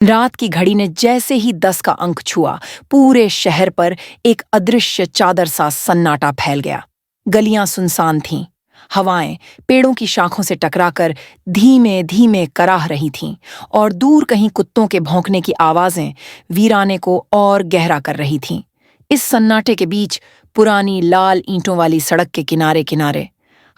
रात की घड़ी ने जैसे ही 10 का अंक छुआ, पूरे शहर पर एक अदृश्य चादर सा सन्नाटा फैल गया। गलियां सुनसान थीं। हवाएं पेड़ों की शाखों से टकराकर धीमे धीमे कराह रही थीं और दूर कहीं कुत्तों के भौंकने की आवाजें वीराने को और गहरा कर रही थीं। इस सन्नाटे के बीच पुरानी लाल ईंटों वाली सड़क के किनारे किनारे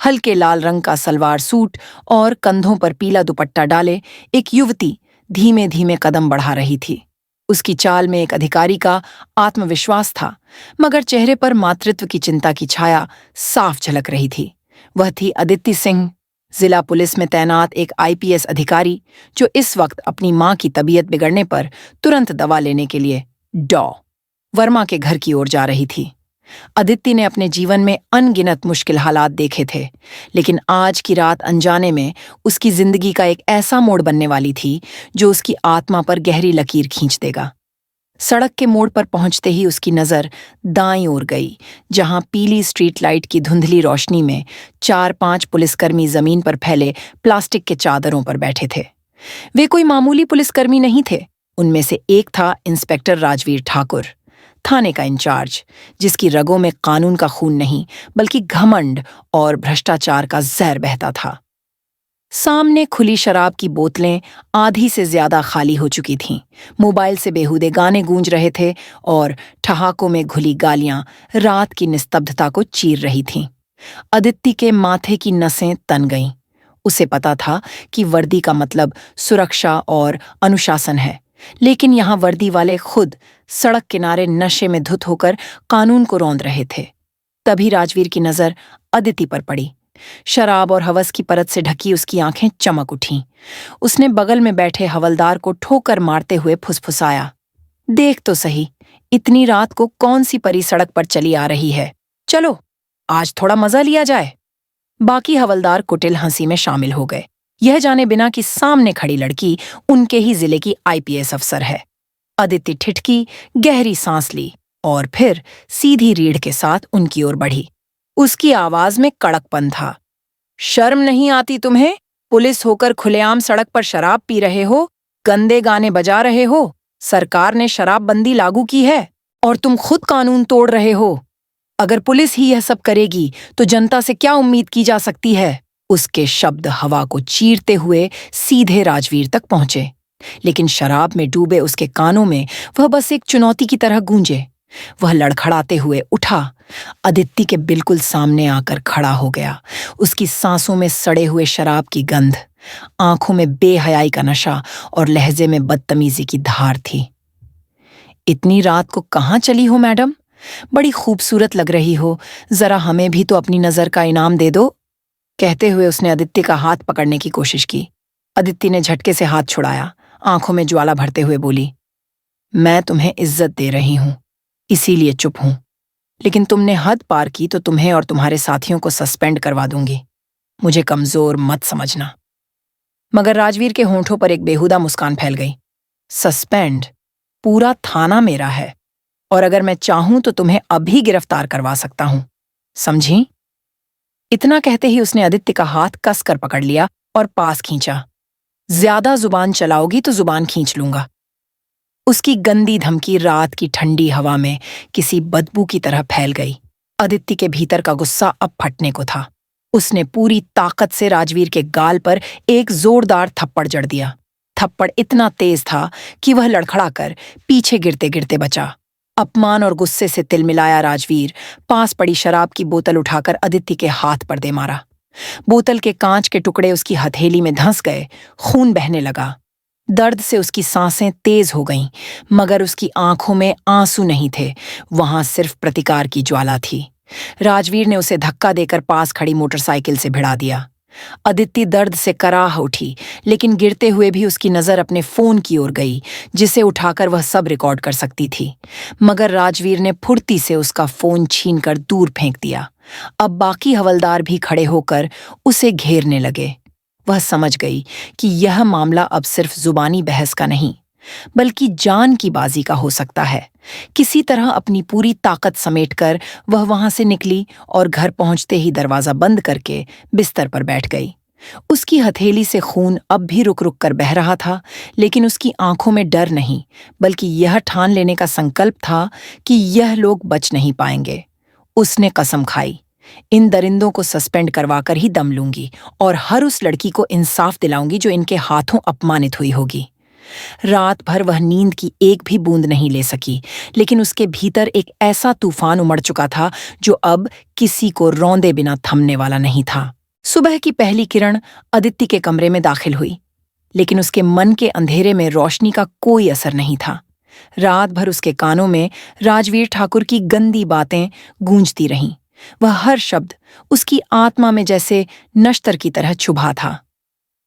हल्के लाल रंग का सलवार सूट और कंधों पर पीला दुपट्टा डाले एक युवती धीमे धीमे कदम बढ़ा रही थी। उसकी चाल में एक अधिकारी का आत्मविश्वास था, मगर चेहरे पर मातृत्व की चिंता की छाया साफ झलक रही थी। वह थी अदिति सिंह, जिला पुलिस में तैनात एक आईपीएस अधिकारी, जो इस वक्त अपनी मां की तबीयत बिगड़ने पर तुरंत दवा लेने के लिए डॉ वर्मा के घर की ओर जा रही थी। अदिति ने अपने जीवन में अनगिनत मुश्किल हालात देखे थे, लेकिन आज की रात अनजाने में उसकी जिंदगी का एक ऐसा मोड़ बनने वाली थी जो उसकी आत्मा पर गहरी लकीर खींच देगा। सड़क के मोड़ पर पहुंचते ही उसकी नजर दाईं ओर गई, जहां पीली स्ट्रीट लाइट की धुंधली रोशनी में 4-5 पुलिसकर्मी जमीन पर फैले प्लास्टिक के चादरों पर बैठे थे। वे कोई मामूली पुलिसकर्मी नहीं थे। उनमें से एक था इंस्पेक्टर राजवीर ठाकुर, थाने का इंचार्ज, जिसकी रगों में कानून का खून नहीं बल्कि घमंड और भ्रष्टाचार का जहर बहता था। सामने खुली शराब की बोतलें आधी से ज्यादा खाली हो चुकी थीं। मोबाइल से बेहूदे गाने गूंज रहे थे और ठहाकों में घुली गालियां रात की निस्तब्धता को चीर रही थीं। अदिति के माथे की नसें तन गईं। उसे पता था कि वर्दी का मतलब सुरक्षा और अनुशासन है, लेकिन यहाँ वर्दी वाले खुद सड़क किनारे नशे में धुत होकर कानून को रौंद रहे थे। तभी राजवीर की नजर अदिति पर पड़ी। शराब और हवस की परत से ढकी उसकी आंखें चमक उठीं। उसने बगल में बैठे हवलदार को ठोकर मारते हुए फुसफुसाया, देख तो सही, इतनी रात को कौन सी परी सड़क पर चली आ रही है। चलो, आज थोड़ा मजा लिया जाए। बाकी हवलदार कुटिल हंसी में शामिल हो गए, यह जाने बिना कि सामने खड़ी लड़की उनके ही जिले की आईपीएस अफसर है। अदिति ठिठकी, गहरी सांस ली और फिर सीधी रीढ़ के साथ उनकी ओर बढ़ी। उसकी आवाज में कड़कपन था। शर्म नहीं आती तुम्हें? पुलिस होकर खुलेआम सड़क पर शराब पी रहे हो, गंदे गाने बजा रहे हो। सरकार ने शराबबंदी लागू की है और तुम खुद कानून तोड़ रहे हो। अगर पुलिस ही यह सब करेगी तो जनता से क्या उम्मीद की जा सकती है? उसके शब्द हवा को चीरते हुए सीधे राजवीर तक पहुंचे, लेकिन शराब में डूबे उसके कानों में वह बस एक चुनौती की तरह गूंजे। वह लड़खड़ाते हुए उठा, अदिति के बिल्कुल सामने आकर खड़ा हो गया। उसकी सांसों में सड़े हुए शराब की गंध, आंखों में बेहयाई का नशा और लहजे में बदतमीजी की धार थी। इतनी रात को कहाँ चली हो मैडम? बड़ी खूबसूरत लग रही हो, जरा हमें भी तो अपनी नजर का इनाम दे दो। कहते हुए उसने अदिति का हाथ पकड़ने की कोशिश की। अदिति ने झटके से हाथ छुड़ाया, आंखों में ज्वाला भरते हुए बोली, मैं तुम्हें इज्जत दे रही हूं, इसीलिए चुप हूं, लेकिन तुमने हद पार की तो तुम्हें और तुम्हारे साथियों को सस्पेंड करवा दूंगी। मुझे कमजोर मत समझना। मगर राजवीर के होंठों पर एक बेहुदा मुस्कान फैल गई। सस्पेंड? पूरा थाना मेरा है, और अगर मैं चाहूं तो तुम्हें अभी गिरफ्तार करवा सकता हूं, समझी? इतना कहते ही उसने अदिति का हाथ कसकर पकड़ लिया और पास खींचा। ज्यादा जुबान चलाओगी तो जुबान खींच लूंगा। उसकी गंदी धमकी रात की ठंडी हवा में किसी बदबू की तरह फैल गई। अदिति के भीतर का गुस्सा अब फटने को था। उसने पूरी ताकत से राजवीर के गाल पर एक जोरदार थप्पड़ जड़ दिया। थप्पड़ इतना तेज था कि वह लड़खड़ाकर पीछे गिरते गिरते बचा। अपमान और गुस्से से तिलमिलाया राजवीर पास पड़ी शराब की बोतल उठाकर अदिति के हाथ पर दे मारा। बोतल के कांच के टुकड़े उसकी हथेली में धंस गए, खून बहने लगा। दर्द से उसकी सांसें तेज हो गईं, मगर उसकी आंखों में आंसू नहीं थे, वहां सिर्फ प्रतिकार की ज्वाला थी। राजवीर ने उसे धक्का देकर पास खड़ी मोटरसाइकिल से भिड़ा दिया। अदिति दर्द से कराह उठी, लेकिन गिरते हुए भी उसकी नजर अपने फोन की ओर गई, जिसे उठाकर वह सब रिकॉर्ड कर सकती थी। मगर राजवीर ने फुर्ती से उसका फोन छीनकर दूर फेंक दिया। अब बाकी हवलदार भी खड़े होकर उसे घेरने लगे। वह समझ गई कि यह मामला अब सिर्फ जुबानी बहस का नहीं, बल्कि जान की बाजी का हो सकता है। किसी तरह अपनी पूरी ताकत समेटकर वह वहां से निकली और घर पहुंचते ही दरवाजा बंद करके बिस्तर पर बैठ गई। उसकी हथेली से खून अब भी रुक रुक कर बह रहा था, लेकिन उसकी आंखों में डर नहीं, बल्कि यह ठान लेने का संकल्प था कि यह लोग बच नहीं पाएंगे। उसने कसम खाई, इन दरिंदों को सस्पेंड करवाकर ही दम लूंगी और हर उस लड़की को इंसाफ दिलाऊंगी जो इनके हाथों अपमानित हुई होगी। रात भर वह नींद की एक भी बूंद नहीं ले सकी, लेकिन उसके भीतर एक ऐसा तूफान उमड़ चुका था जो अब किसी को रौंदे बिना थमने वाला नहीं था। सुबह की पहली किरण अदिति के कमरे में दाखिल हुई, लेकिन उसके मन के अंधेरे में रोशनी का कोई असर नहीं था। रात भर उसके कानों में राजवीर ठाकुर की गंदी बातें गूंजती रहीं। वह हर शब्द उसकी आत्मा में जैसे नश्तर की तरह चुभा था।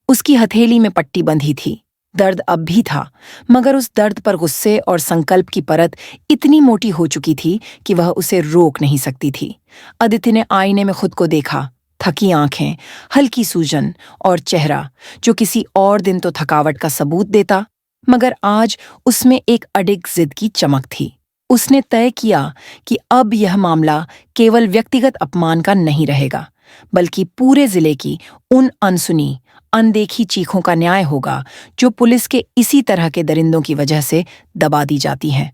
उसकी हथेली में पट्टी बंधी थी। दर्द अब भी था, मगर उस दर्द पर गुस्से और संकल्प की परत इतनी मोटी हो चुकी थी कि वह उसे रोक नहीं सकती थी। अदिति ने आईने में खुद को देखा। थकी आंखें, हल्की सूजन और चेहरा जो किसी और दिन तो थकावट का सबूत देता, मगर आज उसमें एक अडिग जिद की चमक थी। उसने तय किया कि अब यह मामला केवल व्यक्तिगत अपमान का नहीं रहेगा, बल्कि पूरे जिले की उन अनसुनी, अनदेखी चीखों का न्याय होगा जो पुलिस के इसी तरह के दरिंदों की वजह से दबा दी जाती हैं।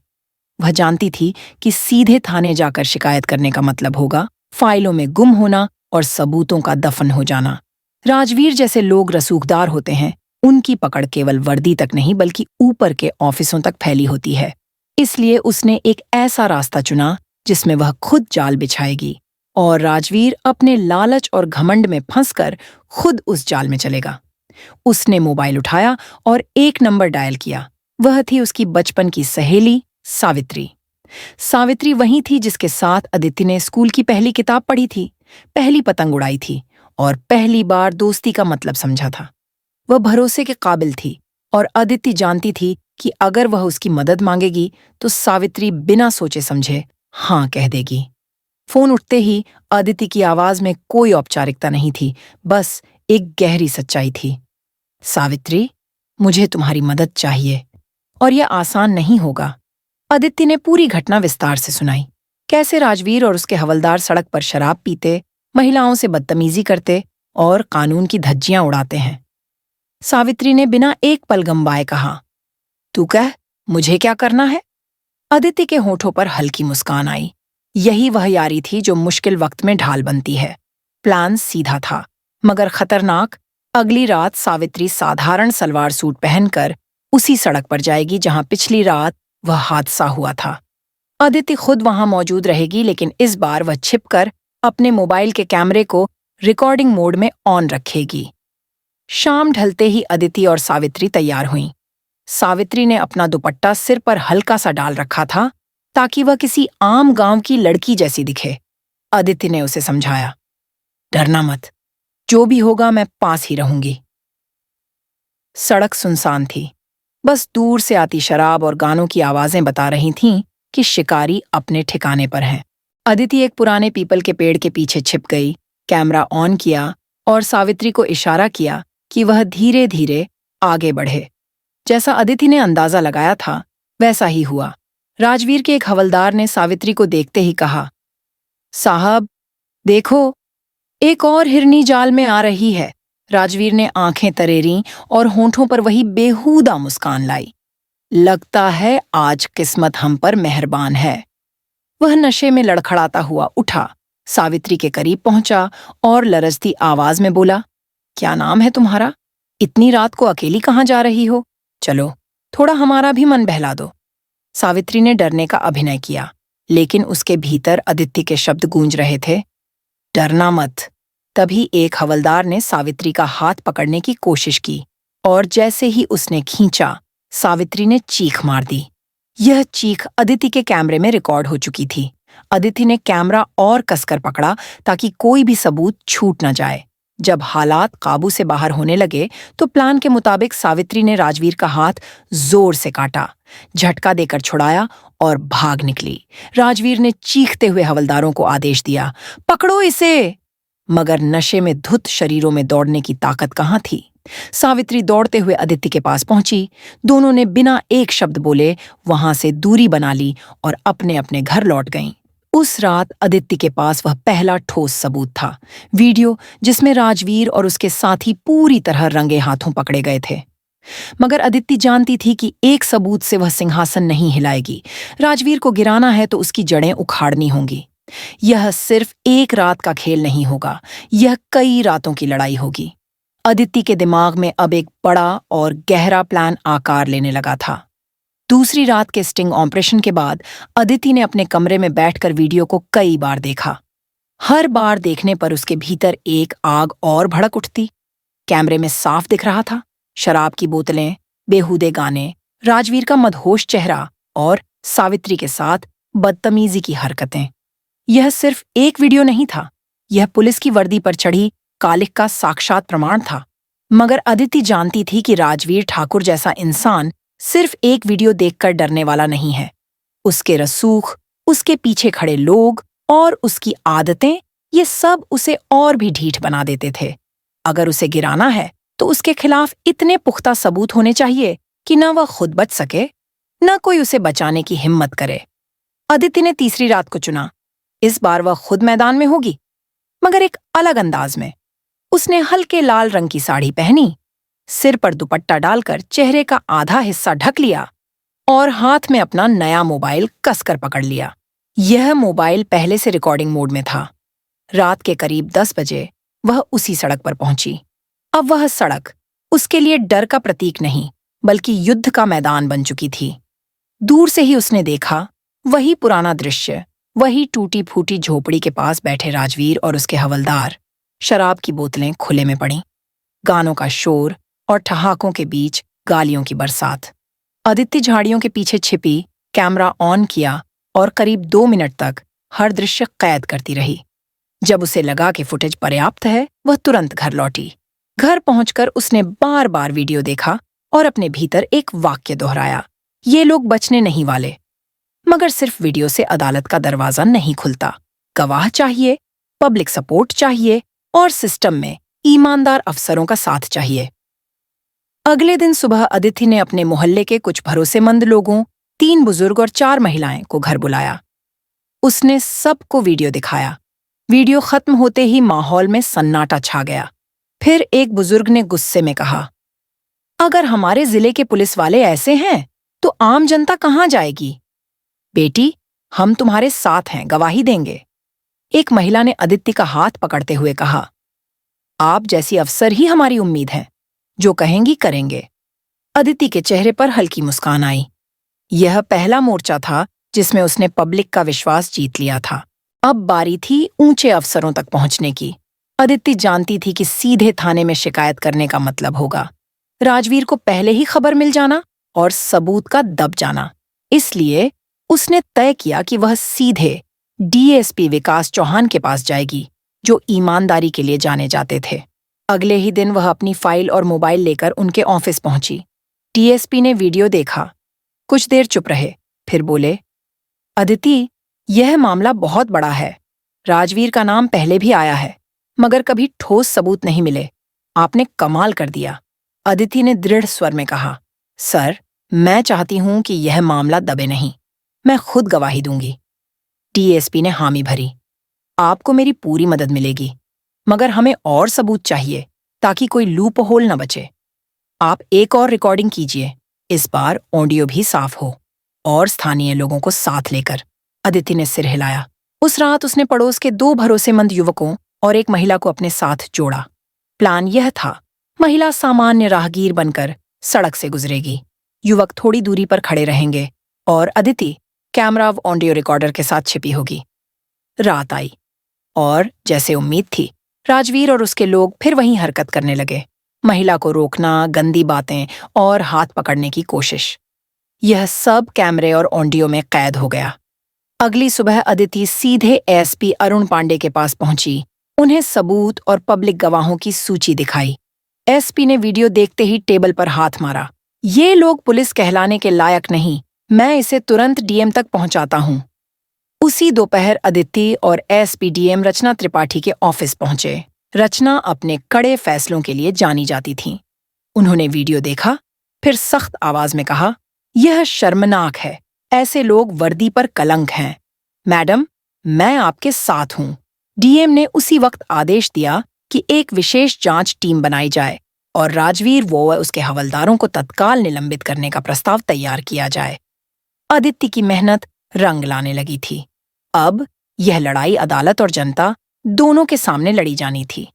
वह जानती थी कि सीधे थाने जाकर शिकायत करने का मतलब होगा फाइलों में गुम होना और सबूतों का दफन हो जाना। राजवीर जैसे लोग रसूखदार होते हैं, उनकी पकड़ केवल वर्दी तक नहीं बल्कि ऊपर के ऑफिसों तक फैली होती है। इसलिए उसने एक ऐसा रास्ता चुना जिसमें वह खुद जाल बिछाएगी और राजवीर अपने लालच और घमंड में फंसकर खुद उस जाल में चलेगा। उसने मोबाइल उठाया और एक नंबर डायल किया। वह थी उसकी बचपन की सहेली सावित्री। सावित्री वही थी जिसके साथ अदिति ने स्कूल की पहली किताब पढ़ी थी, पहली पतंग उड़ाई थी और पहली बार दोस्ती का मतलब समझा था। वह भरोसे के काबिल थी और अदिति जानती थी कि अगर वह उसकी मदद मांगेगी तो सावित्री बिना सोचे समझे हाँ कह देगी। फोन उठते ही अदिति की आवाज में कोई औपचारिकता नहीं थी, बस एक गहरी सच्चाई थी। सावित्री, मुझे तुम्हारी मदद चाहिए और यह आसान नहीं होगा। अदिति ने पूरी घटना विस्तार से सुनाई। कैसे राजवीर और उसके हवलदार सड़क पर शराब पीते, महिलाओं से बदतमीजी करते और कानून की धज्जियां उड़ाते हैं। सावित्री ने बिना एक पल गंवाए कहा, तू कह, मुझे क्या करना है? अदिति के होठों पर हल्की मुस्कान आई। यही वह यारी थी जो मुश्किल वक्त में ढाल बनती है। प्लान सीधा था, मगर खतरनाक। अगली रात सावित्री साधारण सलवार सूट पहनकर उसी सड़क पर जाएगी जहां पिछली रात वह हादसा हुआ था। अदिति खुद वहां मौजूद रहेगी, लेकिन इस बार वह छिपकर अपने मोबाइल के कैमरे को रिकॉर्डिंग मोड में ऑन रखेगी। शाम ढलते ही अदिति और सावित्री तैयार हुईं। सावित्री ने अपना दुपट्टा सिर पर हल्का सा डाल रखा था ताकि वह किसी आम गांव की लड़की जैसी दिखे। अदिति ने उसे समझाया, डरना मत, जो भी होगा मैं पास ही रहूंगी। सड़क सुनसान थी, बस दूर से आती शराब और गानों की आवाजें बता रही थीं कि शिकारी अपने ठिकाने पर हैं। अदिति एक पुराने पीपल के पेड़ के पीछे छिप गई, कैमरा ऑन किया और सावित्री को इशारा किया कि वह धीरे धीरे आगे बढ़े। जैसा अदिति ने अंदाजा लगाया था वैसा ही हुआ। राजवीर के एक हवलदार ने सावित्री को देखते ही कहा, साहब देखो, एक और हिरनी जाल में आ रही है। राजवीर ने आंखें तरेरीं और होंठों पर वही बेहूदा मुस्कान लाई। लगता है आज किस्मत हम पर मेहरबान है। वह नशे में लड़खड़ाता हुआ उठा, सावित्री के करीब पहुंचा और लरजती आवाज में बोला, क्या नाम है तुम्हारा? इतनी रात को अकेली कहाँ जा रही हो? चलो थोड़ा हमारा भी मन बहला दो। सावित्री ने डरने का अभिनय किया, लेकिन उसके भीतर अदिति के शब्द गूंज रहे थे, डरना मत। तभी एक हवलदार ने सावित्री का हाथ पकड़ने की कोशिश की और जैसे ही उसने खींचा, सावित्री ने चीख मार दी। यह चीख अदिति के कैमरे में रिकॉर्ड हो चुकी थी। अदिति ने कैमरा और कसकर पकड़ा ताकि कोई भी सबूत छूट न जाए। जब हालात काबू से बाहर होने लगे तो प्लान के मुताबिक सावित्री ने राजवीर का हाथ जोर से काटा, झटका देकर छुड़ाया और भाग निकली। राजवीर ने चीखते हुए हवलदारों को आदेश दिया, पकड़ो इसे। मगर नशे में धुत शरीरों में दौड़ने की ताकत कहाँ थी। सावित्री दौड़ते हुए अदिति के पास पहुंची। दोनों ने बिना एक शब्द बोले वहां से दूरी बना ली और अपने अपने घर लौट गईं। उस रात अदिति के पास वह पहला ठोस सबूत था, वीडियो जिसमें राजवीर और उसके साथी पूरी तरह रंगे हाथों पकड़े गए थे। मगर अदिति जानती थी कि एक सबूत से वह सिंहासन नहीं हिलाएगी। राजवीर को गिराना है तो उसकी जड़ें उखाड़नी होंगी। यह सिर्फ एक रात का खेल नहीं होगा, यह कई रातों की लड़ाई होगी। अदिति के दिमाग में अब एक बड़ा और गहरा प्लान आकार लेने लगा था। दूसरी रात के स्टिंग ऑपरेशन के बाद अदिति ने अपने कमरे में बैठकर वीडियो को कई बार देखा। हर बार देखने पर उसके भीतर एक आग और भड़क उठती। कैमरे में साफ दिख रहा था शराब की बोतलें, बेहूदे गाने, राजवीर का मदहोश चेहरा और सावित्री के साथ बदतमीजी की हरकतें। यह सिर्फ एक वीडियो नहीं था, यह पुलिस की वर्दी पर चढ़ी कालिक का साक्षात प्रमाण था। मगर अदिति जानती थी कि राजवीर ठाकुर जैसा इंसान सिर्फ एक वीडियो देखकर डरने वाला नहीं है। उसके रसूख, उसके पीछे खड़े लोग और उसकी आदतें, ये सब उसे और भी ढीठ बना देते थे। अगर उसे गिराना है तो उसके खिलाफ इतने पुख्ता सबूत होने चाहिए कि न वह खुद बच सके, न कोई उसे बचाने की हिम्मत करे। अदिति ने तीसरी रात को चुना। इस बार वह खुद मैदान में होगी, मगर एक अलग अंदाज में। उसने हल्के लाल रंग की साड़ी पहनी, सिर पर दुपट्टा डालकर चेहरे का आधा हिस्सा ढक लिया और हाथ में अपना नया मोबाइल कसकर पकड़ लिया। यह मोबाइल पहले से रिकॉर्डिंग मोड में था। रात के करीब 10 बजे वह उसी सड़क पर पहुंची। अब वह सड़क उसके लिए डर का प्रतीक नहीं, बल्कि युद्ध का मैदान बन चुकी थी। दूर से ही उसने देखा वही पुराना दृश्य, वही टूटी फूटी झोपड़ी के पास बैठे राजवीर और उसके हवलदार। शराब की बोतलें खुले में पड़ी, गानों का शोर और ठहाकों के बीच गालियों की बरसात। अदिति झाड़ियों के पीछे छिपी, कैमरा ऑन किया और करीब 2 मिनट तक हर दृश्य कैद करती रही। जब उसे लगा कि फुटेज पर्याप्त है, वह तुरंत घर लौटी। घर पहुंचकर उसने बार बार वीडियो देखा और अपने भीतर एक वाक्य दोहराया, ये लोग बचने नहीं वाले। मगर सिर्फ वीडियो से अदालत का दरवाजा नहीं खुलता। गवाह चाहिए, पब्लिक सपोर्ट चाहिए और सिस्टम में ईमानदार अफसरों का साथ चाहिए। अगले दिन सुबह अदिति ने अपने मोहल्ले के कुछ भरोसेमंद लोगों, 3 बुजुर्ग और 4 महिलाएं को घर बुलाया। उसने सबको वीडियो दिखाया। वीडियो खत्म होते ही माहौल में सन्नाटा छा गया। फिर एक बुजुर्ग ने गुस्से में कहा, अगर हमारे जिले के पुलिस वाले ऐसे हैं तो आम जनता कहां जाएगी? बेटी, हम तुम्हारे साथ हैं, गवाही देंगे। एक महिला ने अदिति का हाथ पकड़ते हुए कहा, आप जैसी अफसर ही हमारी उम्मीद है, जो कहेंगी करेंगे। अदिति के चेहरे पर हल्की मुस्कान आई। यह पहला मोर्चा था जिसमें उसने पब्लिक का विश्वास जीत लिया था। अब बारी थी ऊंचे अफसरों तक पहुंचने की। अदिति जानती थी कि सीधे थाने में शिकायत करने का मतलब होगा राजवीर को पहले ही खबर मिल जाना और सबूत का दब जाना। इसलिए उसने तय किया कि वह सीधे डीएसपी विकास चौहान के पास जाएगी, जो ईमानदारी के लिए जाने जाते थे। अगले ही दिन वह अपनी फाइल और मोबाइल लेकर उनके ऑफिस पहुंची। डीएसपी ने वीडियो देखा, कुछ देर चुप रहे, फिर बोले, अदिति, यह मामला बहुत बड़ा है। राजवीर का नाम पहले भी आया है, मगर कभी ठोस सबूत नहीं मिले। आपने कमाल कर दिया। अदिति ने दृढ़ स्वर में कहा, सर, मैं चाहती हूं कि यह मामला दबे नहीं, मैं खुद गवाही दूंगी। डीएसपी ने हामी भरी, आपको मेरी पूरी मदद मिलेगी, मगर हमें और सबूत चाहिए ताकि कोई लूप होल न बचे। आप एक और रिकॉर्डिंग कीजिए, इस बार ऑडियो भी साफ हो और स्थानीय लोगों को साथ लेकर। अदिति ने सिर हिलाया। उस रात उसने पड़ोस के 2 भरोसेमंद युवकों और एक महिला को अपने साथ जोड़ा। प्लान यह था, महिला सामान्य राहगीर बनकर सड़क से गुजरेगी, युवक थोड़ी दूरी पर खड़े रहेंगे और अदिति कैमरा और ऑडियो रिकॉर्डर के साथ छिपी होगी। रात आई और जैसे उम्मीद थी, राजवीर और उसके लोग फिर वहीं हरकत करने लगे। महिला को रोकना, गंदी बातें और हाथ पकड़ने की कोशिश, यह सब कैमरे और ऑडियो में कैद हो गया। अगली सुबह अदिति सीधे एसपी अरुण पांडे के पास पहुंची। उन्हें सबूत और पब्लिक गवाहों की सूची दिखाई। एसपी ने वीडियो देखते ही टेबल पर हाथ मारा, ये लोग पुलिस कहलाने के लायक नहीं, मैं इसे तुरंत डीएम तक पहुंचाता हूं। उसी दोपहर अदिति और एसपी डीएम रचना त्रिपाठी के ऑफिस पहुंचे। रचना अपने कड़े फैसलों के लिए जानी जाती थीं। उन्होंने वीडियो देखा, फिर सख्त आवाज में कहा, यह शर्मनाक है, ऐसे लोग वर्दी पर कलंक हैं। मैडम, मैं आपके साथ हूं। डीएम ने उसी वक्त आदेश दिया कि एक विशेष जांच टीम बनाई जाए और राजवीर व उसके हवलदारों को तत्काल निलंबित करने का प्रस्ताव तैयार किया जाए। आदित्य की मेहनत रंग लाने लगी थी। अब यह लड़ाई अदालत और जनता दोनों के सामने लड़ी जानी थी।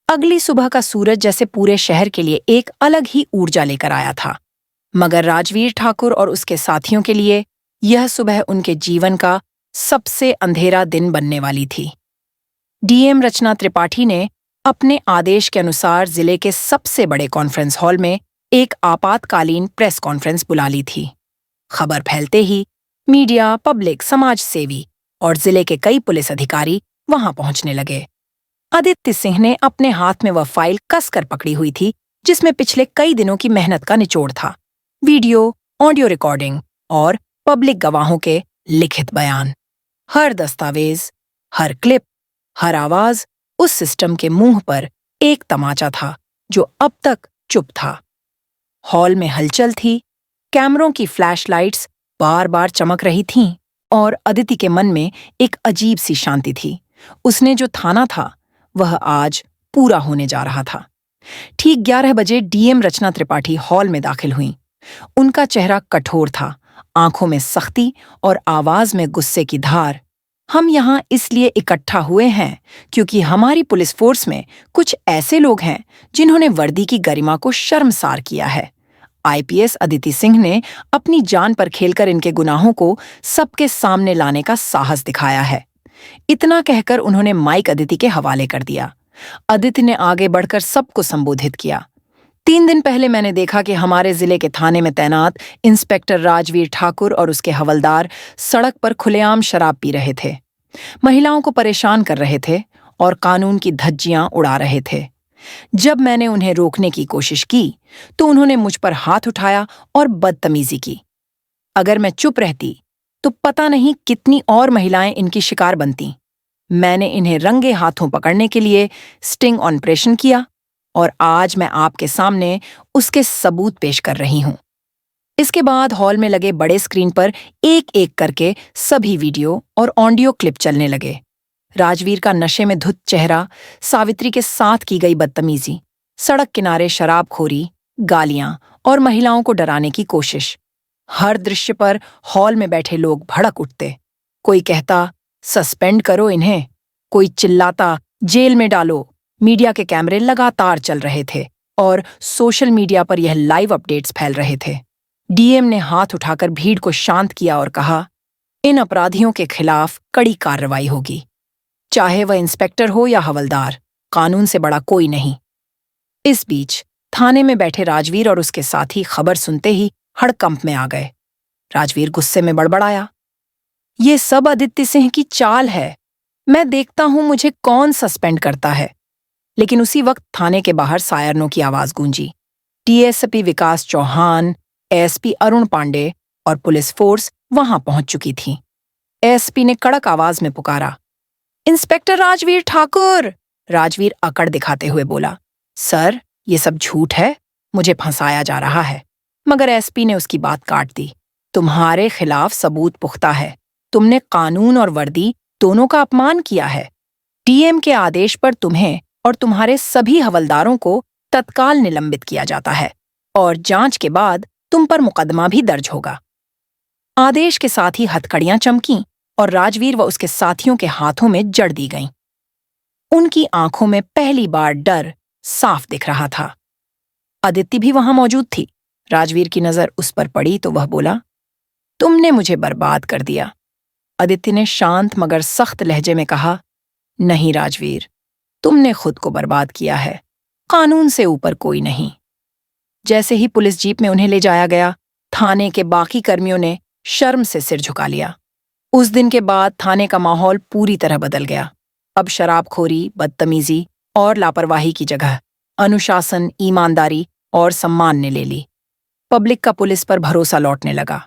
अगली सुबह का सूरज जैसे पूरे शहर के लिए एक अलग ही ऊर्जा लेकर आया था, मगर राजवीर ठाकुर और उसके साथियों के लिए यह सुबह उनके जीवन का सबसे अंधेरा दिन बनने वाली थी। डीएम रचना त्रिपाठी ने अपने आदेश के अनुसार जिले के सबसे बड़े कॉन्फ्रेंस हॉल में एक आपातकालीन प्रेस कॉन्फ्रेंस बुला ली थी। खबर फैलते ही मीडिया, पब्लिक, समाज सेवी और जिले के कई पुलिस अधिकारी वहां पहुंचने लगे। आदित्य सिंह ने अपने हाथ में वह फाइल कसकर पकड़ी हुई थी जिसमें पिछले कई दिनों की मेहनत का निचोड़ था। वीडियो, ऑडियो रिकॉर्डिंग और पब्लिक गवाहों के लिखित बयान। हर दस्तावेज, हर क्लिप, हर आवाज उस सिस्टम के मुंह पर एक तमाचा था जो अब तक चुप था। हॉल में हलचल थी, कैमरों की फ्लैशलाइट्स बार बार चमक रही थीं और अदिति के मन में एक अजीब सी शांति थी। उसने जो ठाना था वह आज पूरा होने जा रहा था। ठीक 11 बजे डीएम रचना त्रिपाठी हॉल में दाखिल हुईं। उनका चेहरा कठोर था, आंखों में सख्ती और आवाज में गुस्से की धार। हम यहाँ इसलिए इकट्ठा हुए हैं क्योंकि हमारी पुलिस फोर्स में कुछ ऐसे लोग हैं जिन्होंने वर्दी की गरिमा को शर्मसार किया है। आईपीएस अदिति सिंह ने अपनी जान पर खेलकर इनके गुनाहों को सबके सामने लाने का साहस दिखाया है। इतना कहकर उन्होंने माइक अदिति के हवाले कर दिया। अदिति ने आगे बढ़कर सबको संबोधित किया। 3 दिन पहले मैंने देखा कि हमारे जिले के थाने में तैनात इंस्पेक्टर राजवीर ठाकुर और उसके हवलदार सड़क पर खुलेआम शराब पी रहे थे, महिलाओं को परेशान कर रहे थे और कानून की धज्जियां उड़ा रहे थे। जब मैंने उन्हें रोकने की कोशिश की तो उन्होंने मुझ पर हाथ उठाया और बदतमीजी की। अगर मैं चुप रहती तो पता नहीं कितनी और महिलाएं इनकी शिकार बनती। मैंने इन्हें रंगे हाथों पकड़ने के लिए स्टिंग ऑपरेशन किया और आज मैं आपके सामने उसके सबूत पेश कर रही हूं। इसके बाद हॉल में लगे बड़े स्क्रीन पर एक एक करके सभी वीडियो और ऑडियो क्लिप चलने लगे। राजवीर का नशे में धुत चेहरा, सावित्री के साथ की गई बदतमीजी, सड़क किनारे शराबखोरी, गालियां और महिलाओं को डराने की कोशिश। हर दृश्य पर हॉल में बैठे लोग भड़क उठते। कोई कहता, सस्पेंड करो इन्हें, कोई चिल्लाता, जेल में डालो। मीडिया के कैमरे लगातार चल रहे थे और सोशल मीडिया पर यह लाइव अपडेट्स फैल रहे थे। डीएम ने हाथ उठाकर भीड़ को शांत किया और कहा, इन अपराधियों के खिलाफ कड़ी कार्रवाई होगी, चाहे वह इंस्पेक्टर हो या हवलदार, कानून से बड़ा कोई नहीं। इस बीच थाने में बैठे राजवीर और उसके साथी खबर सुनते ही हड़कंप में आ गए। राजवीर गुस्से में बड़बड़ाया, ये सब आदित्य सिंह की चाल है। मैं देखता हूं मुझे कौन सस्पेंड करता है। लेकिन उसी वक्त थाने के बाहर सायरनों की आवाज गूंजी। डीएसपी विकास चौहान, एसपी अरुण पांडे और पुलिस फोर्स वहां पहुंच चुकी थी। एसपी ने कड़क आवाज में पुकारा, इंस्पेक्टर राजवीर ठाकुर। राजवीर अकड़ दिखाते हुए बोला, सर, ये सब झूठ है, मुझे फंसाया जा रहा है। मगर एसपी ने उसकी बात काट दी। तुम्हारे खिलाफ सबूत पुख्ता है। तुमने कानून और वर्दी दोनों का अपमान किया है। डीएम के आदेश पर तुम्हें और तुम्हारे सभी हवलदारों को तत्काल निलंबित किया जाता है और जांच के बाद तुम पर मुकदमा भी दर्ज होगा। आदेश के साथ ही हथकड़ियां चमकीं और राजवीर व उसके साथियों के हाथों में जड़ दी गईं। उनकी आंखों में पहली बार डर साफ दिख रहा था। अदिति भी वहां मौजूद थी। राजवीर की नजर उस पर पड़ी तो वह बोला, तुमने मुझे बर्बाद कर दिया। अदिति ने शांत मगर सख्त लहजे में कहा, नहीं राजवीर, तुमने खुद को बर्बाद किया है, कानून से ऊपर कोई नहीं। जैसे ही पुलिस जीप में उन्हें ले जाया गया, थाने के बाकी कर्मियों ने शर्म से सिर झुका लिया। उस दिन के बाद थाने का माहौल पूरी तरह बदल गया। अब शराबखोरी, बदतमीजी और लापरवाही की जगह अनुशासन, ईमानदारी और सम्मान ने ले ली। पब्लिक का पुलिस पर भरोसा लौटने लगा।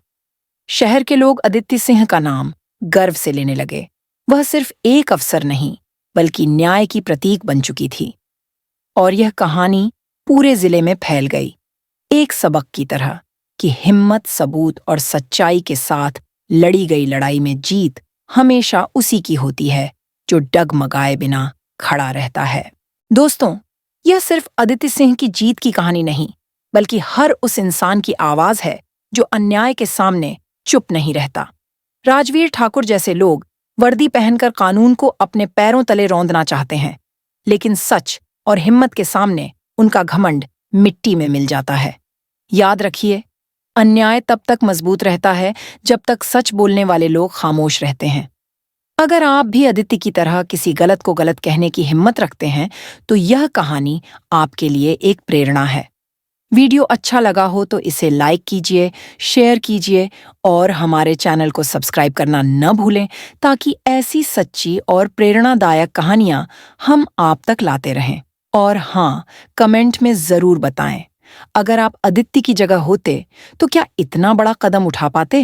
शहर के लोग आदित्य सिंह का नाम गर्व से लेने लगे। वह सिर्फ एक अफसर नहीं, बल्कि न्याय की प्रतीक बन चुकी थी। और यह कहानी पूरे जिले में फैल गई, एक सबक की तरह कि हिम्मत, सबूत और सच्चाई के साथ लड़ी गई लड़ाई में जीत हमेशा उसी की होती है जो डगमगाए बिना खड़ा रहता है। दोस्तों, यह सिर्फ अदिति सिंह की जीत की कहानी नहीं, बल्कि हर उस इंसान की आवाज है जो अन्याय के सामने चुप नहीं रहता। राजवीर ठाकुर जैसे लोग वर्दी पहनकर कानून को अपने पैरों तले रौंदना चाहते हैं, लेकिन सच और हिम्मत के सामने उनका घमंड मिट्टी में मिल जाता है। याद रखिए, अन्याय तब तक मजबूत रहता है जब तक सच बोलने वाले लोग खामोश रहते हैं। अगर आप भी अदिति की तरह किसी गलत को गलत कहने की हिम्मत रखते हैं, तो यह कहानी आपके लिए एक प्रेरणा है। वीडियो अच्छा लगा हो तो इसे लाइक कीजिए, शेयर कीजिए और हमारे चैनल को सब्सक्राइब करना न भूलें, ताकि ऐसी सच्ची और प्रेरणादायक कहानियां हम आप तक लाते रहें। और हाँ, कमेंट में जरूर बताएं, अगर आप अदिति की जगह होते तो क्या इतना बड़ा कदम उठा पाते?